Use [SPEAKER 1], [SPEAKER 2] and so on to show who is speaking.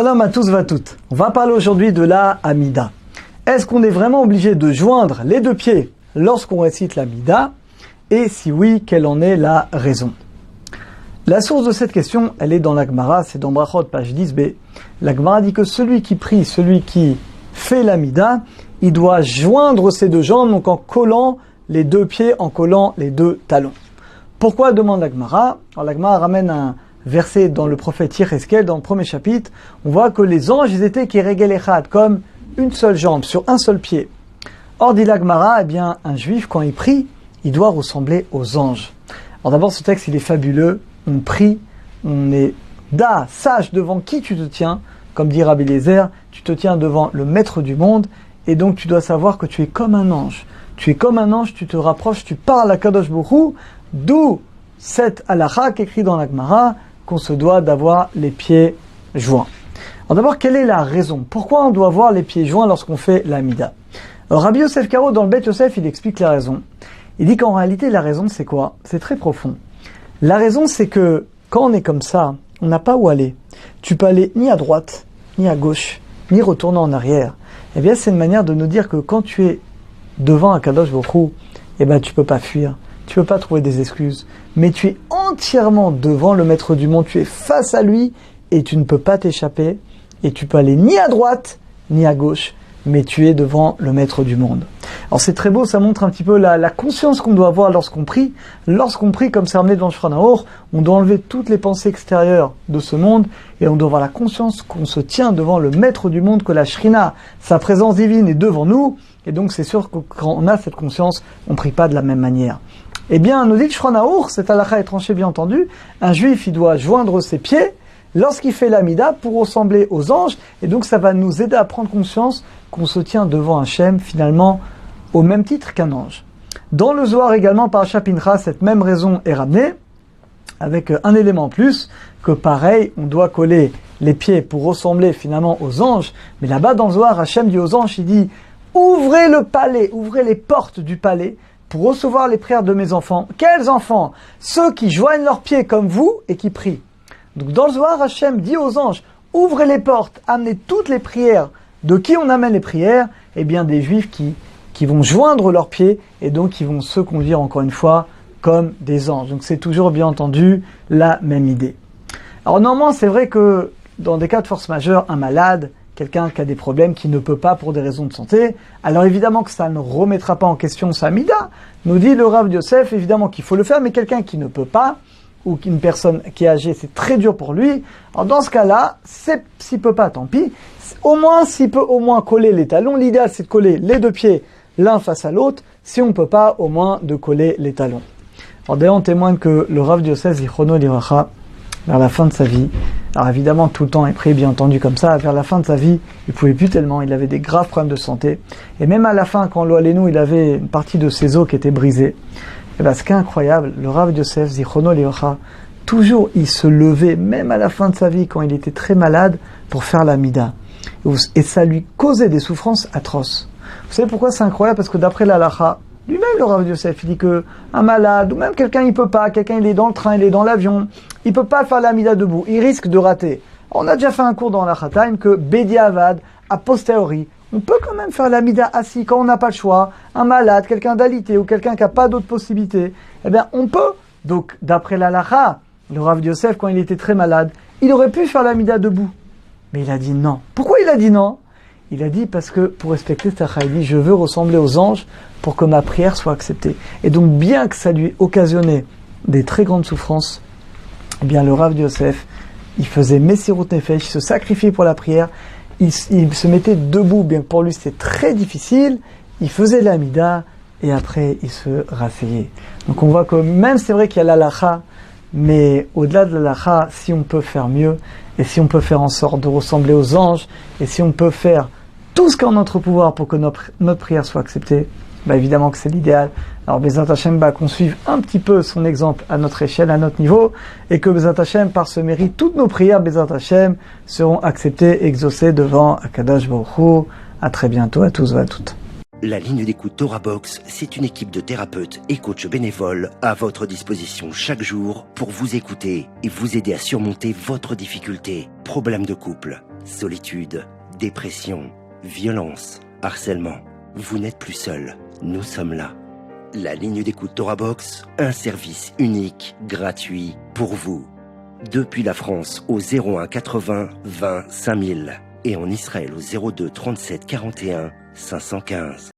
[SPEAKER 1] Salam à tous et à toutes. On va parler aujourd'hui de la Hamida. Est-ce qu'on est vraiment obligé de joindre les deux pieds lorsqu'on récite la Hamida? Et si oui, quelle en est la raison? La source de cette question, elle est dans la Gemara, c'est dans Brachot, page 10b. La Gemara dit que celui qui prie, celui qui fait la Hamida, il doit joindre ses deux jambes, donc en collant les deux pieds, en collant les deux talons. Pourquoi demande la Gemara? Alors la Gemara ramène un verset dans le prophète Yecheskel, dans le premier chapitre. On voit que les anges, ils étaient Keregel Echad, comme une seule jambe, sur un seul pied. Or, dit la Gemara, eh bien, un juif, quand il prie, il doit ressembler aux anges. Alors d'abord, ce texte, il est fabuleux. On prie, on est sage devant qui tu te tiens. Comme dit Rabbi Eliezer, tu te tiens devant le maître du monde, et donc tu dois savoir que tu es comme un ange. Tu es comme un ange, tu te rapproches, tu parles à Kadosh Baruch Hu, d'où cette halakha qu'écrit dans la Gemara, qu'on se doit d'avoir les pieds joints. Alors d'abord, quelle est la raison? Pourquoi on doit avoir les pieds joints lorsqu'on fait la Hamida? Alors Rabbi Yosef Karo, dans le Beth Yosef, il explique la raison. Il dit qu'en réalité, la raison, c'est quoi? C'est très profond. La raison, c'est que quand on est comme ça, on n'a pas où aller. Tu peux aller ni à droite, ni à gauche, ni retourner en arrière. Eh bien, c'est une manière de nous dire que quand tu es devant un Kadosh Baruch Hu, eh bien, tu peux pas fuir. Tu peux pas trouver des excuses. Mais tu es entièrement devant le maître du monde. Tu es face à lui et tu ne peux pas t'échapper. Et tu peux aller ni à droite, ni à gauche. Mais tu es devant le maître du monde. Alors c'est très beau, ça montre un petit peu la conscience qu'on doit avoir lorsqu'on prie. Lorsqu'on prie, comme c'est ramené dans le Shulchan Aruch, on doit enlever toutes les pensées extérieures de ce monde et on doit avoir la conscience qu'on se tient devant le maître du monde, que la Shrina, sa présence divine, est devant nous. Et donc c'est sûr que quand on a cette conscience, on ne prie pas de la même manière. Eh bien, nous dit le Shulchan Aruch, cette halakha est tranchée bien entendu, un juif il doit joindre ses pieds lorsqu'il fait l'Hamida pour ressembler aux anges, et donc ça va nous aider à prendre conscience qu'on se tient devant Hachem finalement au même titre qu'un ange. Dans le Zohar également, par Pinchas, cette même raison est ramenée, avec un élément en plus, que pareil, on doit coller les pieds pour ressembler finalement aux anges, mais là-bas dans le Zohar, Hachem dit aux anges, il dit « Ouvrez le palais, ouvrez les portes du palais pour recevoir les prières de mes enfants. » Quels enfants? Ceux qui joignent leurs pieds comme vous et qui prient. Donc dans le Zohar, Hachem dit aux anges, ouvrez les portes, amenez toutes les prières. De qui on amène les prières? Eh bien des juifs qui vont joindre leurs pieds et donc qui vont se conduire encore une fois comme des anges. Donc c'est toujours bien entendu la même idée. Alors normalement c'est vrai que dans des cas de force majeure, un malade, quelqu'un qui a des problèmes, qui ne peut pas pour des raisons de santé, alors évidemment que ça ne remettra pas en question sa Hamida. Nous dit le Rav Yosef, évidemment qu'il faut le faire, mais quelqu'un qui ne peut pas, ou qu'une personne qui est âgée, c'est très dur pour lui. Alors dans ce cas-là, s'il peut pas, tant pis. Au moins, s'il peut au moins coller les talons, l'idéal c'est de coller les deux pieds l'un face à l'autre. Si on peut pas, au moins de coller les talons. Alors d'ailleurs, on témoigne que le Rav Diocèse Zichrono Livracha, vers la fin de sa vie, alors évidemment tout le temps est pris, bien entendu comme ça, vers la fin de sa vie, il pouvait plus tellement, il avait des graves problèmes de santé. Et même à la fin, quand Lo Aleinu, il avait une partie de ses os qui était brisée. Et bien, ce qui est incroyable, le Rav Yosef Zichrono Livracha, toujours il se levait, même à la fin de sa vie, quand il était très malade, pour faire la Hamida. Et ça lui causait des souffrances atroces. Vous savez pourquoi c'est incroyable? Parce que d'après l'halakha, lui-même le Rav Yosef, il dit que un malade, ou même quelqu'un il peut pas, quelqu'un il est dans le train, il est dans l'avion, il peut pas faire la Hamida debout, il risque de rater. On a déjà fait un cours dans la Time que Bediavad, a posteriori, on peut quand même faire la Hamida assis quand on n'a pas le choix. Un malade, quelqu'un d'alité ou quelqu'un qui n'a pas d'autre possibilité, eh bien on peut. Donc d'après l'halakha, le Rav Yosef, quand il était très malade, il aurait pu faire la Hamida debout. Mais il a dit non. Pourquoi il a dit non? Il a dit parce que pour respecter Tacha, il dit je veux ressembler aux anges pour que ma prière soit acceptée. Et donc bien que ça lui occasionnait des très grandes souffrances, eh bien le Rav Yosef, il faisait Messirut Nefesh, il se sacrifiait pour la prière. Il se mettait debout, bien que pour lui c'était très difficile, il faisait la Hamida et après il se rasseyait. Donc on voit que même c'est vrai qu'il y a l'halakha, mais au-delà de l'halakha, si on peut faire mieux, et si on peut faire en sorte de ressembler aux anges, et si on peut faire tout ce qui est en notre pouvoir pour que notre prière soit acceptée, bah évidemment que c'est l'idéal. Alors Bezat Hashem, qu'on suive un petit peu son exemple à notre échelle, à notre niveau, et que Bezat Hashem, par ce mérite, toutes nos prières Bezat Hashem seront acceptées, exaucées devant Akadosh Baruch Hu. À très bientôt à tous et à toutes.
[SPEAKER 2] La ligne d'écoute Torah Box, c'est une équipe de thérapeutes et coachs bénévoles à votre disposition chaque jour pour vous écouter et vous aider à surmonter votre difficulté. Problème de couple, solitude, dépression, violence, harcèlement. Vous n'êtes plus seul, nous sommes là. La ligne d'écoute TorahBox, un service unique, gratuit pour vous. Depuis la France au 01 80 20 5000 et en Israël au 02 37 41 515.